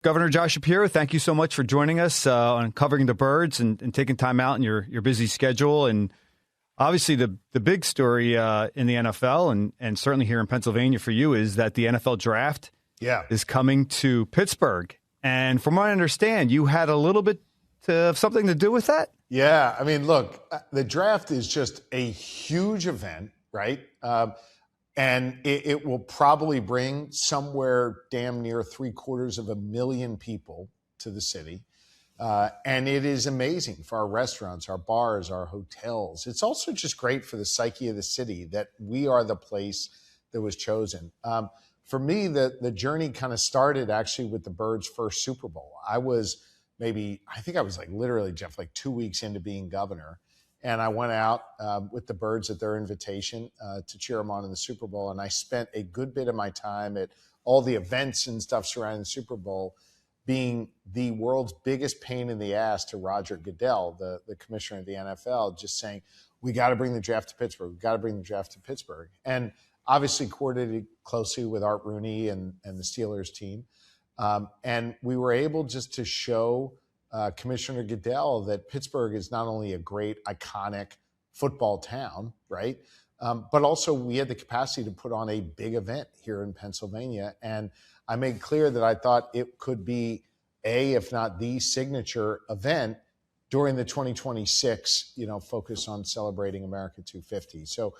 Governor Josh Shapiro, thank you so much for joining us on Covering the Birds and taking time out in your busy schedule. And obviously the big story in the NFL and certainly here in Pennsylvania for you is that the NFL draft is coming to Pittsburgh. And from what I understand, you had a little bit of something to do with that? Yeah. I mean, look, the draft is just a huge event, right? And it will probably bring somewhere damn near 750,000 people to the city. And it is amazing for our restaurants, our bars, our hotels. It's also just great for the psyche of the city that we are the place that was chosen. For me, the journey kind of started actually with the Birds' first Super Bowl. I think I was literally, Jeff, 2 weeks into being governor. And I went out with the Birds at their invitation to cheer them on in the Super Bowl. And I spent a good bit of my time at all the events and stuff surrounding the Super Bowl being the world's biggest pain in the ass to Roger Goodell, the commissioner of the NFL, just saying, we got to bring the draft to Pittsburgh. We got to bring the draft to Pittsburgh. And obviously coordinated closely with Art Rooney and the Steelers team. And we were able just to show Commissioner Goodell that Pittsburgh is not only a great, iconic football town, right? But also we had the capacity to put on a big event here in Pennsylvania. And I made clear that I thought it could be if not the signature event during the 2026, focus on celebrating America 250. So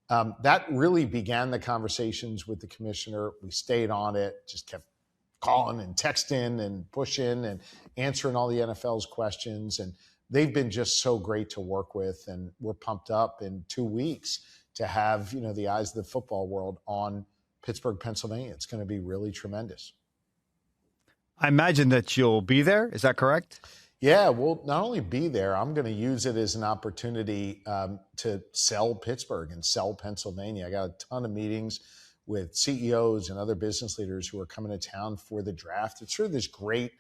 that really began the conversations with the commissioner. We stayed on it, just kept calling and texting and pushing and answering all the NFL's questions. And they've been just so great to work with. And we're pumped up in 2 weeks to have, the eyes of the football world on Pittsburgh, Pennsylvania. It's going to be really tremendous. I imagine that you'll be there. Is that correct? Yeah, we'll not only be there, I'm going to use it as an opportunity to sell Pittsburgh and sell Pennsylvania. I got a ton of meetings with CEOs and other business leaders who are coming to town for the draft. It's sort of this great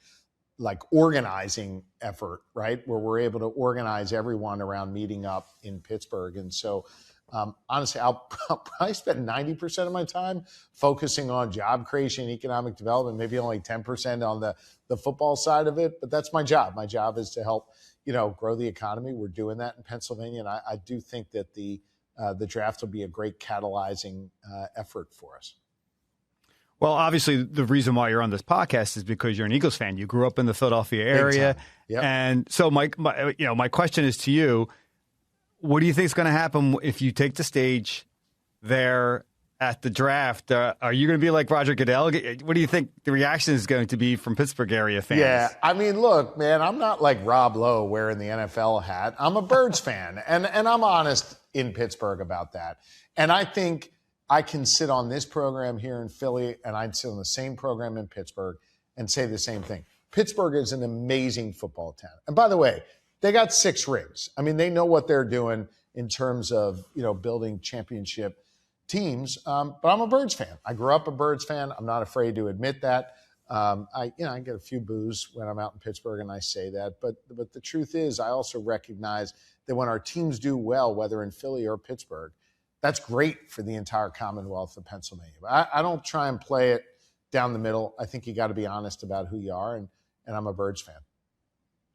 organizing effort, right? Where we're able to organize everyone around meeting up in Pittsburgh. And so honestly, I'll probably spend 90% of my time focusing on job creation, economic development, maybe only 10% on the football side of it. But that's my job. My job is to help, grow the economy. We're doing that in Pennsylvania. And I do think that the draft will be a great catalyzing effort for us. Well, obviously, the reason why you're on this podcast is because you're an Eagles fan. You grew up in the Philadelphia area. Yep. And so my question is to you, what do you think is going to happen if you take the stage there at the draft? Are you going to be like Roger Goodell? What do you think the reaction is going to be from Pittsburgh area fans? Yeah, I mean, look, man, I'm not like Rob Lowe wearing the NFL hat. I'm a Birds fan, and I'm honest in Pittsburgh about that. And I think I can sit on this program here in Philly, and I'd sit on the same program in Pittsburgh and say the same thing. Pittsburgh is an amazing football town. And by the way, they got 6 rings. I mean, they know what they're doing in terms of, building championship teams. But I'm a Birds fan. I grew up a Birds fan. I'm not afraid to admit that. I get a few boos when I'm out in Pittsburgh and I say that. But the truth is, I also recognize that when our teams do well, whether in Philly or Pittsburgh, that's great for the entire Commonwealth of Pennsylvania. But I don't try and play it down the middle. I think you got to be honest about who you are. And I'm a Birds fan.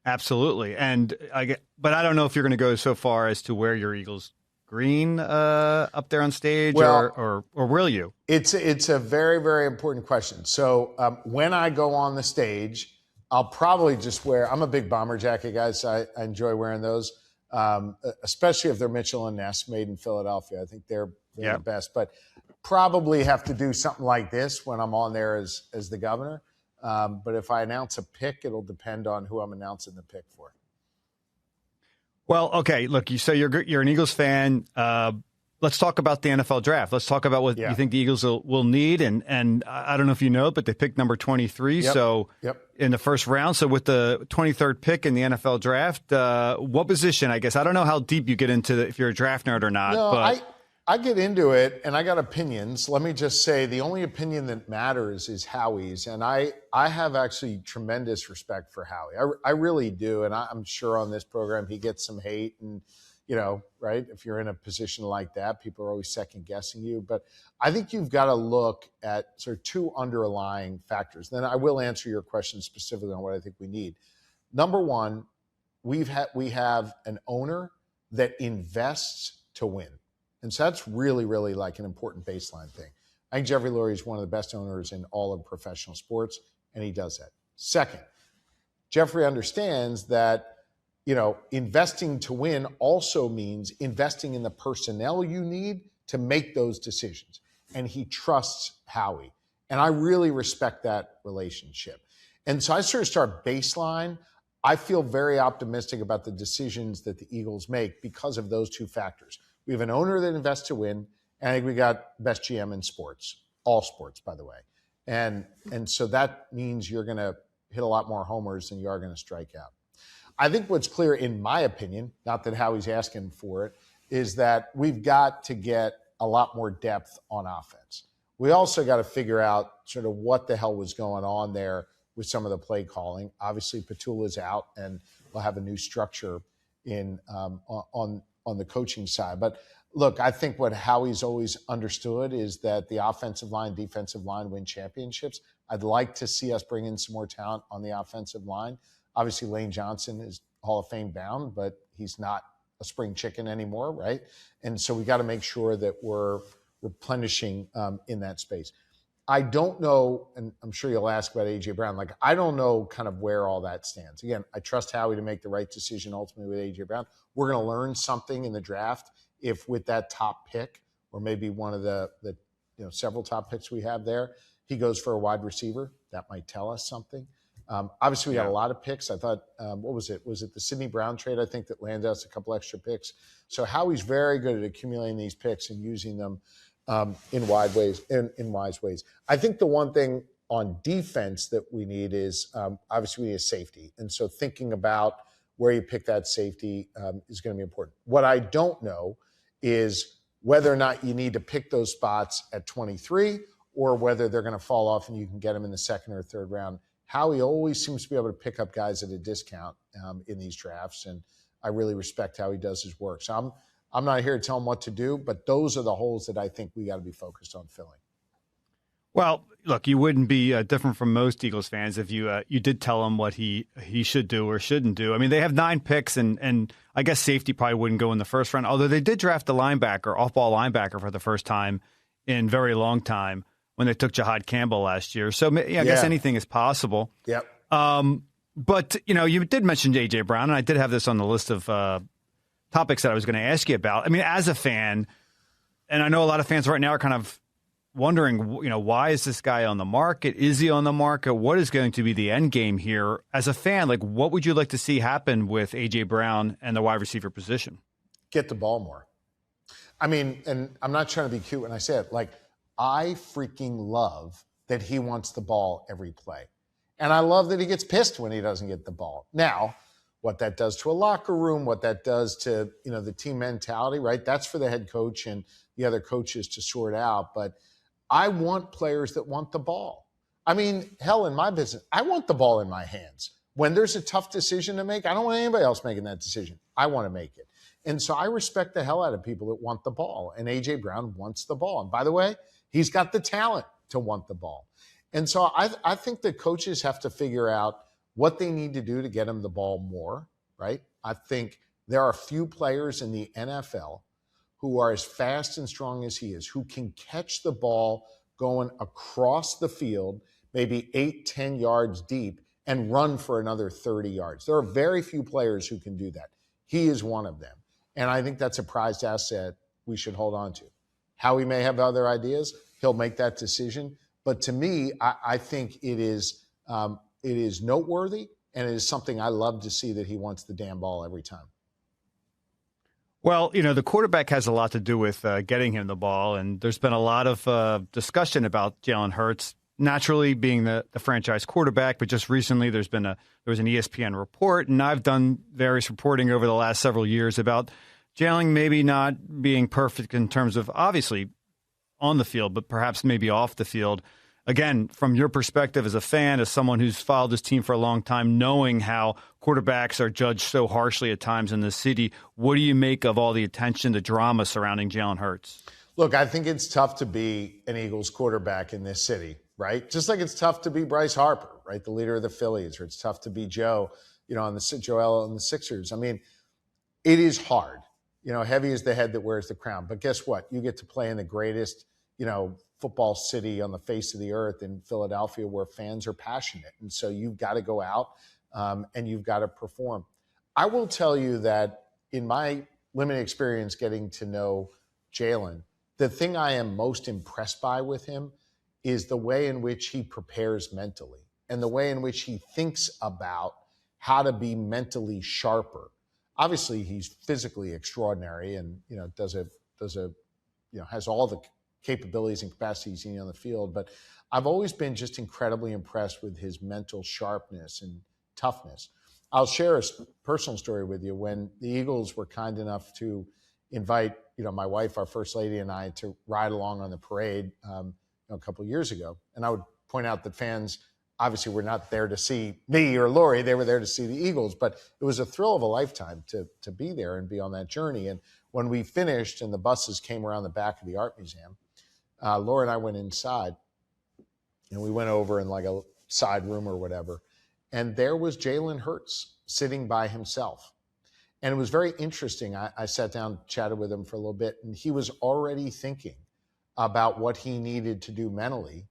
Absolutely. But I don't know if you're going to go so far as to wear your Eagles green up there on stage, or will you? It's a very, very important question. So when I go on the stage, I'll probably just I'm a big bomber jacket guy, so I enjoy wearing those, especially if they're Mitchell & Ness made in Philadelphia. I think they're the best. But probably have to do something like this when I'm on there as the governor. But if I announce a pick, it'll depend on who I'm announcing the pick for. Well, okay. Look, you say you're an Eagles fan. Let's talk about the NFL draft. Let's talk about what you think the Eagles will need. And I don't know if you know, but they picked number 23. So in the first round. So with the 23rd pick in the NFL draft, what position? I guess I don't know how deep you get into if you're a draft nerd or not. No, but I get into it, and I got opinions. Let me just say the only opinion that matters is Howie's, and I have actually tremendous respect for Howie. I really do, and I'm sure on this program he gets some hate, and right? If you're in a position like that, people are always second guessing you. But I think you've got to look at sort of two underlying factors. Then I will answer your question specifically on what I think we need. Number one, we have an owner that invests to win. And so that's really, really like an important baseline thing. I think Jeffrey Lurie is one of the best owners in all of professional sports, and he does that. Second, Jeffrey understands that investing to win also means investing in the personnel you need to make those decisions. And he trusts Howie. And I really respect that relationship. And so I sort of start baseline. I feel very optimistic about the decisions that the Eagles make because of those two factors. We have an owner that invests to win, and I think we got best GM in sports, all sports, by the way. And so that means you're going to hit a lot more homers than you are going to strike out. I think what's clear, in my opinion, not that Howie's asking for it, is that we've got to get a lot more depth on offense. We also got to figure out sort of what the hell was going on there with some of the play calling. Obviously, Petula's out, and we'll have a new structure in on the coaching side. But look, I think what Howie's always understood is that the offensive line, defensive line win championships. I'd like to see us bring in some more talent on the offensive line. Obviously, Lane Johnson is Hall of Fame bound, but he's not a spring chicken anymore, right? And so we got to make sure that we're replenishing in that space. I don't know, and I'm sure you'll ask about A.J. Brown. Like, I don't know kind of where all that stands. Again, I trust Howie to make the right decision ultimately with A.J. Brown. We're going to learn something in the draft if with that top pick, or maybe one of the several top picks we have there, he goes for a wide receiver. That might tell us something. Obviously, we got a lot of picks. I thought, what was it? Was it the Sidney Brown trade, I think, that landed us a couple extra picks? So Howie's very good at accumulating these picks and using them in wise ways. I think the one thing on defense that we need is, obviously, we need a safety. And so thinking about where you pick that safety is going to be important. What I don't know is whether or not you need to pick those spots at 23 or whether they're going to fall off and you can get them in the second or third round. Howie always seems to be able to pick up guys at a discount in these drafts, and I really respect how he does his work. So I'm not here to tell him what to do, but those are the holes that I think we got to be focused on filling. Well, look, you wouldn't be different from most Eagles fans if you did tell him what he should do or shouldn't do. I mean, they have 9 picks, and I guess safety probably wouldn't go in the first round, although they did draft a linebacker, off-ball linebacker for the first time in very long time when they took Jahad Campbell last year. So I guess anything is possible. Yep. But, you did mention A.J. Brown, and I did have this on the list of topics that I was going to ask you about. I mean, as a fan, and I know a lot of fans right now are kind of wondering, why is this guy on the market? Is he on the market? What is going to be the end game here? As a fan, like, what would you like to see happen with A.J. Brown and the wide receiver position? Get the ball more. I mean, and I'm not trying to be cute when I say it, like, I freaking love that he wants the ball every play. And I love that he gets pissed when he doesn't get the ball. Now, what that does to a locker room, what that does to, the team mentality, right? That's for the head coach and the other coaches to sort out. But I want players that want the ball. I mean, hell, in my business, I want the ball in my hands. When there's a tough decision to make, I don't want anybody else making that decision. I want to make it. And so I respect the hell out of people that want the ball. And A.J. Brown wants the ball. And by the way, he's got the talent to want the ball. And so I think the coaches have to figure out what they need to do to get him the ball more, right? I think there are a few players in the NFL who are as fast and strong as he is, who can catch the ball going across the field, maybe 8-10 yards deep, and run for another 30 yards. There are very few players who can do that. He is one of them. And I think that's a prized asset we should hold on to. Howie may have other ideas. He'll make that decision. But to me, I think it is noteworthy, and it is something I love to see that he wants the damn ball every time. Well, the quarterback has a lot to do with getting him the ball, and there's been a lot of discussion about Jalen Hurts naturally being the franchise quarterback. But just recently, there was an ESPN report, and I've done various reporting over the last several years about Jalen maybe not being perfect in terms of obviously on the field, but perhaps maybe off the field. again, from your perspective as a fan, as someone who's followed this team for a long time, knowing how quarterbacks are judged so harshly at times in this city, what do you make of all the attention, the drama surrounding Jalen Hurts? Look, I think it's tough to be an Eagles quarterback in this city, right? Just like it's tough to be Bryce Harper, right? The leader of the Phillies, or it's tough to be Joel on the Sixers. I mean, it is hard. Heavy is the head that wears the crown. But guess what? You get to play in the greatest, football city on the face of the earth in Philadelphia, where fans are passionate. And so you've got to go out and you've got to perform. I will tell you that in my limited experience getting to know Jalen, the thing I am most impressed by with him is the way in which he prepares mentally and the way in which he thinks about how to be mentally sharper. Obviously, he's physically extraordinary and, has all the capabilities and capacities on the field. But I've always been just incredibly impressed with his mental sharpness and toughness. I'll share a personal story with you. When the Eagles were kind enough to invite, my wife, our first lady, and I to ride along on the parade a couple of years ago. And I would point out that fans obviously were not there to see me or Lori. They were there to see the Eagles. But it was a thrill of a lifetime to be there and be on that journey. And when we finished and the buses came around the back of the art museum, Laura and I went inside, and we went over in like a side room or whatever. And there was Jalen Hurts sitting by himself. And it was very interesting. I sat down, chatted with him for a little bit, and he was already thinking about what he needed to do mentally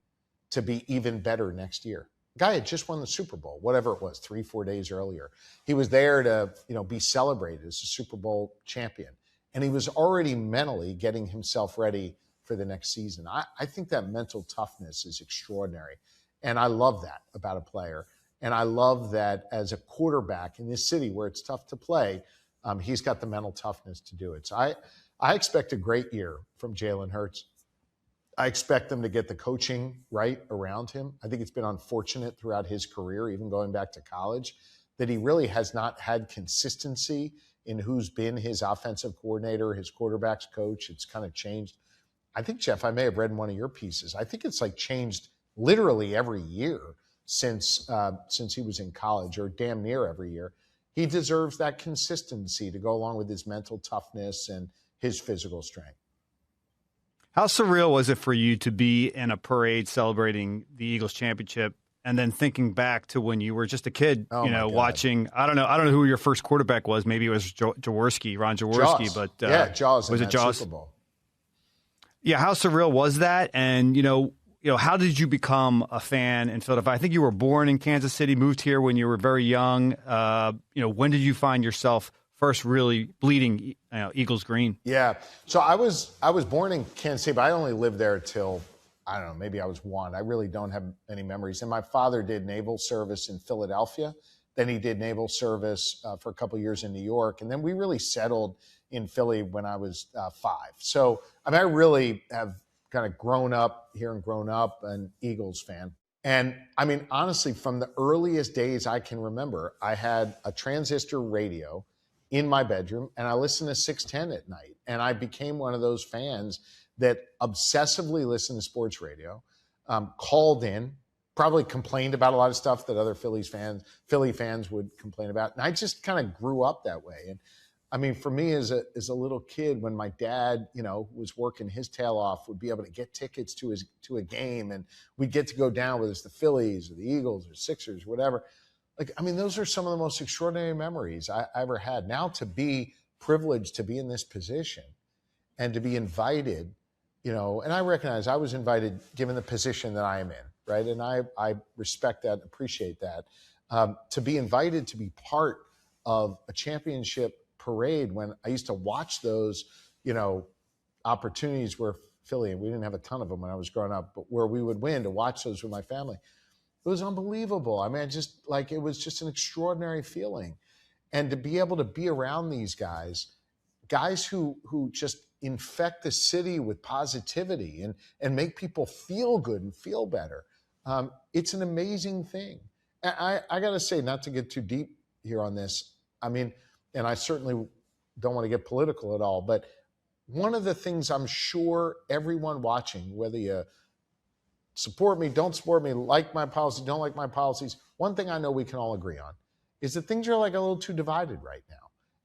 to be even better next year. The guy had just won the Super Bowl, whatever it was, 3-4 days earlier. He was there to, be celebrated as a Super Bowl champion. And he was already mentally getting himself ready for the next season. I think that mental toughness is extraordinary. And I love that about a player. And I love that as a quarterback in this city where it's tough to play, he's got the mental toughness to do it. So I expect a great year from Jalen Hurts. I expect them to get the coaching right around him. I think it's been unfortunate throughout his career, even going back to college, that he really has not had consistency in who's been his offensive coordinator, his quarterback's coach. It's kind of changed. I think, Jeff, I may have read in one of your pieces. I think it's like changed literally every year since he was in college, or damn near every year. He deserves that consistency to go along with his mental toughness and his physical strength. How surreal was it for you to be in a parade celebrating the Eagles championship and then thinking back to when you were just a kid, watching, I don't know who your first quarterback was. Maybe it was Jaworski, Ron Jaworski, Jaws. But Jaws was in it that Jaws? Super Bowl. Yeah. How surreal was that? And, how did you become a fan in Philadelphia? I think you were born in Kansas City, moved here when you were very young. When did you find yourself first really bleeding Eagles green? Yeah. So I was born in Kansas City, but I only lived there till, I don't know, maybe I was 1. I really don't have any memories. And my father did naval service in Philadelphia. Then he did naval service for a couple of years in New York. And then we really settled in Philly when I was 5. So, I really have kind of grown up here and grown up an Eagles fan. And honestly, from the earliest days I can remember, I had a transistor radio in my bedroom and I listened to 610 at night. And I became one of those fans that obsessively listened to sports radio, called in, probably complained about a lot of stuff that other Philly fans would complain about. And I just kind of grew up that way. And for me as a little kid, when my dad, was working his tail off, would be able to get tickets to a game, and we'd get to go down, whether it's the Phillies or the Eagles or Sixers, whatever. Those are some of the most extraordinary memories I ever had. Now to be privileged to be in this position and to be invited, and I recognize I was invited given the position that I am in, right? And I respect that, appreciate that. To be invited to be part of a championship parade, when I used to watch those, opportunities where Philly, and we didn't have a ton of them when I was growing up, but where we would win, to watch those with my family. It was unbelievable. It was just an extraordinary feeling. And to be able to be around these guys who just infect the city with positivity and make people feel good and feel better. It's an amazing thing. I got to say, not to get too deep here on this, and I certainly don't want to get political at all, but one of the things I'm sure everyone watching, whether you support me, don't support me, like my policies, don't like my policies. One thing I know we can all agree on is that things are like a little too divided right now.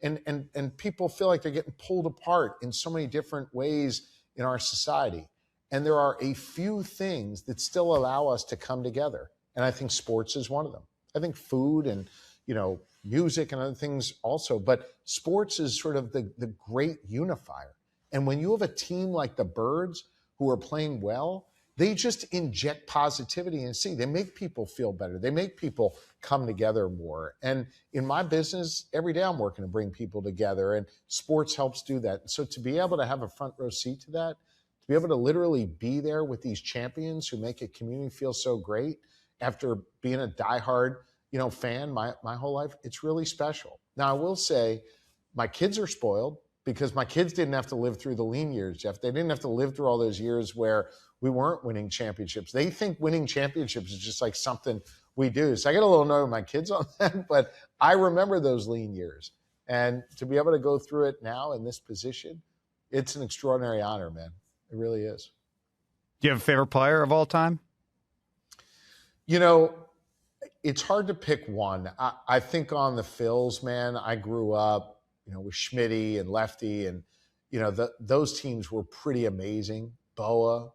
And people feel like they're getting pulled apart in so many different ways in our society. And there are a few things that still allow us to come together. And I think sports is one of them. I think food and, music and other things also. But sports is sort of the great unifier. And when you have a team like the Birds who are playing well, they just inject positivity and they make people feel better. They make people come together more. And in my business, every day I'm working to bring people together, and sports helps do that. And so to be able to have a front row seat to that, to be able to literally be there with these champions who make a community feel so great after being a diehard, fan my whole life, it's really special. Now, I will say my kids are spoiled because my kids didn't have to live through the lean years, Jeff. They didn't have to live through all those years where we weren't winning championships. They think winning championships is just like something we do. So I get a little annoyed with my kids on that, but I remember those lean years. And to be able to go through it now in this position, it's an extraordinary honor, man. It really is. Do you have a favorite player of all time? It's hard to pick one. I think on the Phils, man, I grew up, with Schmitty and Lefty, and, those teams were pretty amazing. Boa,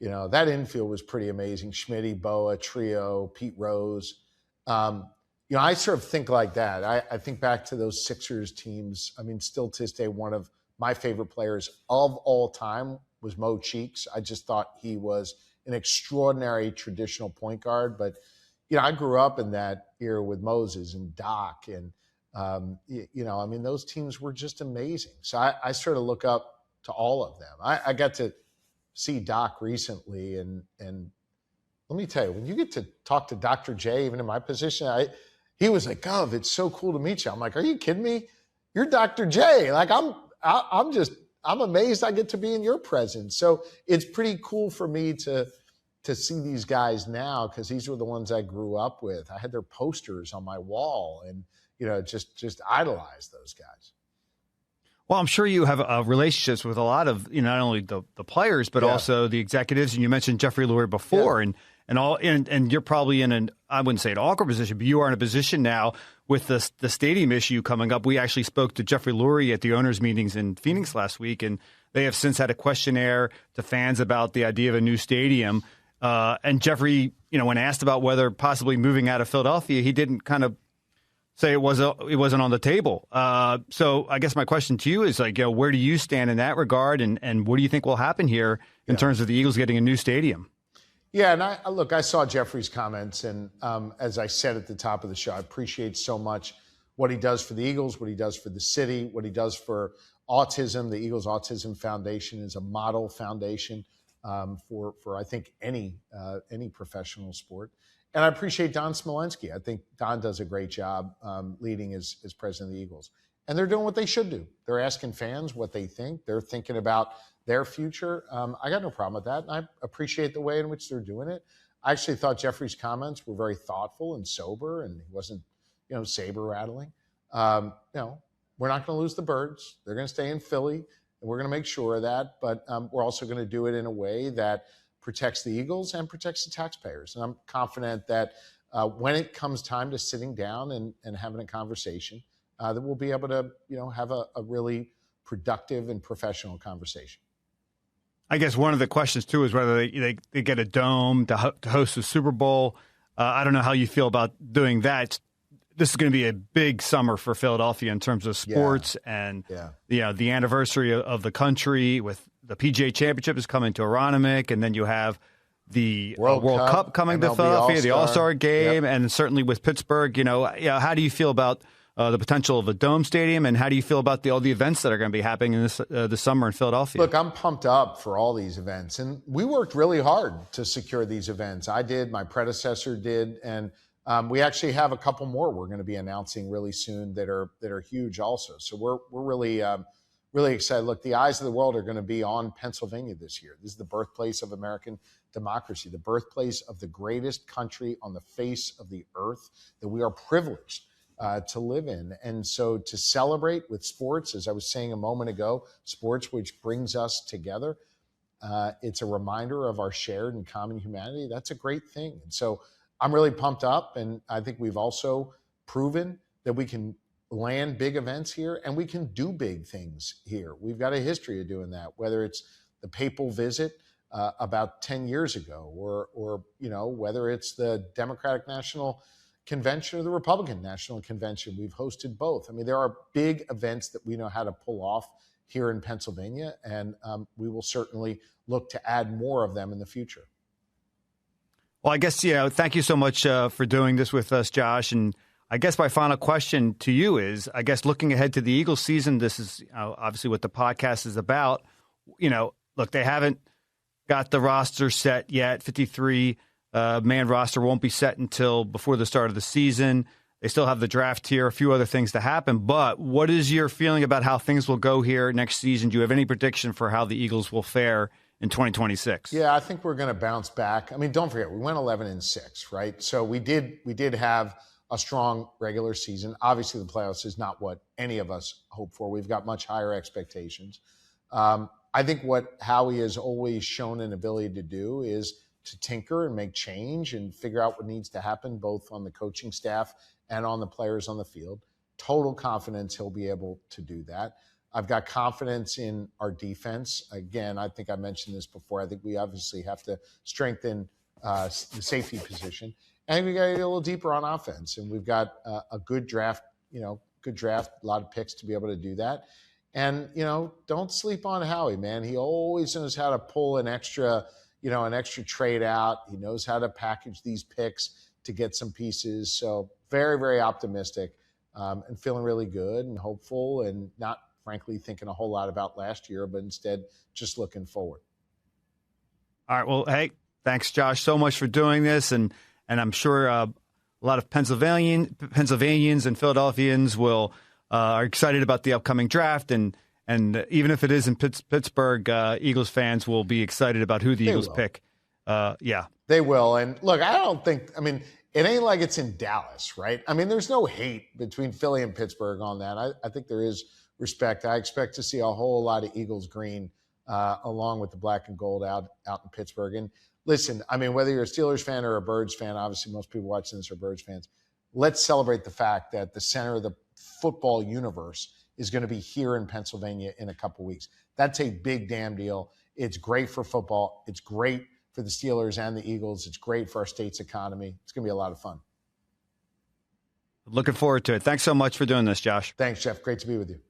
that infield was pretty amazing. Schmitty, Boa, Trio, Pete Rose. I sort of think like that. I think back to those Sixers teams. I mean, still to this day, one of my favorite players of all time was Mo Cheeks. I just thought he was an extraordinary traditional point guard. But, I grew up in that era with Moses and Doc and, those teams were just amazing. So I sort of look up to all of them. I got to see Doc recently, and let me tell you, when you get to talk to Dr. J, even in my position, he was like, "Gov, it's so cool to meet you." I'm like, "Are you kidding me? You're Dr. J." Like I'm amazed I get to be in your presence. So it's pretty cool for me to see these guys now, because these were the ones I grew up with. I had their posters on my wall, and just idolize those guys. Well, I'm sure you have relationships with a lot of, not only the players, but also the executives. And you mentioned Jeffrey Lurie before, and you're probably in I wouldn't say an awkward position, but you are in a position now with the stadium issue coming up. We actually spoke to Jeffrey Lurie at the owners' meetings in Phoenix last week, and they have since had a questionnaire to fans about the idea of a new stadium. And Jeffrey, when asked about whether possibly moving out of Philadelphia, he didn't kind of say it wasn't on the table. So I guess my question to you is where do you stand in that regard, and what do you think will happen here in terms of the Eagles getting a new stadium? Yeah, and I saw Jeffrey's comments, and as I said at the top of the show, I appreciate so much what he does for the Eagles, what he does for the city, what he does for autism. The Eagles Autism Foundation is a model foundation for I think any professional sport. And I appreciate Don Smolensky. I think Don does a great job leading as president of the Eagles. And they're doing what they should do. They're asking fans what they think. They're thinking about their future. I got no problem with that. And I appreciate the way in which they're doing it. I actually thought Jeffrey's comments were very thoughtful and sober, and he wasn't, saber rattling. We're not going to lose the Birds. They're going to stay in Philly, and we're going to make sure of that. But we're also going to do it in a way that protects the Eagles and protects the taxpayers. And I'm confident that when it comes time to sitting down and having a conversation, that we'll be able to, have a really productive and professional conversation. I guess one of the questions, too, is whether they get a dome to host the Super Bowl. I don't know how you feel about doing that. This is going to be a big summer for Philadelphia in terms of sports and the anniversary of the country with the PGA Championship is coming to Aronimink, and then you have the World Cup coming MLB to Philadelphia, the All-Star Game, and certainly with Pittsburgh. How do you feel about the potential of a dome stadium, and how do you feel about all the events that are going to be happening in this summer in Philadelphia? Look, I'm pumped up for all these events, and we worked really hard to secure these events. I did, my predecessor did, and we actually have a couple more we're going to be announcing really soon that are huge also. So we're really excited. Look, the eyes of the world are going to be on Pennsylvania this year. This is the birthplace of American democracy, the birthplace of the greatest country on the face of the earth that we are privileged to live in. And so to celebrate with sports, as I was saying a moment ago, sports which brings us together, it's a reminder of our shared and common humanity. That's a great thing. And so I'm really pumped up. And I think we've also proven that we can land big events here and we can do big things here. We've got a history of doing that, whether it's the papal visit about 10 years ago, or whether it's the Democratic National Convention or the Republican National Convention. We've hosted both. I mean, there are big events that we know how to pull off here in Pennsylvania, and we will certainly look to add more of them in the future. Well, I guess, thank you so much for doing this with us, Josh. And I guess my final question to you is, I guess looking ahead to the Eagles season, this is obviously what the podcast is about. Look, they haven't got the roster set yet. 53-man roster won't be set until before the start of the season. They still have the draft here, a few other things to happen. But what is your feeling about how things will go here next season? Do you have any prediction for how the Eagles will fare in 2026? Yeah, I think we're going to bounce back. I mean, don't forget, we went 11-6, right? So we did have a strong regular season. Obviously, the playoffs is not what any of us hope for. We've got much higher expectations. I think what Howie has always shown an ability to do is to tinker and make change and figure out what needs to happen, both on the coaching staff and on the players on the field. Total confidence he'll be able to do that. I've got confidence in our defense. Again, I think I mentioned this before. I think we obviously have to strengthen the safety position. And we got to get a little deeper on offense. And we've got a good draft, a lot of picks to be able to do that. And, don't sleep on Howie, man. He always knows how to pull an extra trade out. He knows how to package these picks to get some pieces. So very, very optimistic and feeling really good and hopeful, and not, frankly, thinking a whole lot about last year, but instead just looking forward. All right. Well, hey, thanks, Josh, so much for doing this. And I'm sure a lot of Pennsylvanians and Philadelphians are excited about the upcoming draft. And even if it is in Pittsburgh, Eagles fans will be excited about who the Eagles pick. Yeah. They will. And look, it ain't like it's in Dallas, right? I mean, there's no hate between Philly and Pittsburgh on that. I think there is respect. I expect to see a whole lot of Eagles green along with the black and gold out in Pittsburgh. And listen, I mean, whether you're a Steelers fan or a Birds fan, obviously most people watching this are Birds fans. Let's celebrate the fact that the center of the football universe is going to be here in Pennsylvania in a couple weeks. That's a big damn deal. It's great for football. It's great for the Steelers and the Eagles. It's great for our state's economy. It's going to be a lot of fun. Looking forward to it. Thanks so much for doing this, Josh. Thanks, Jeff. Great to be with you.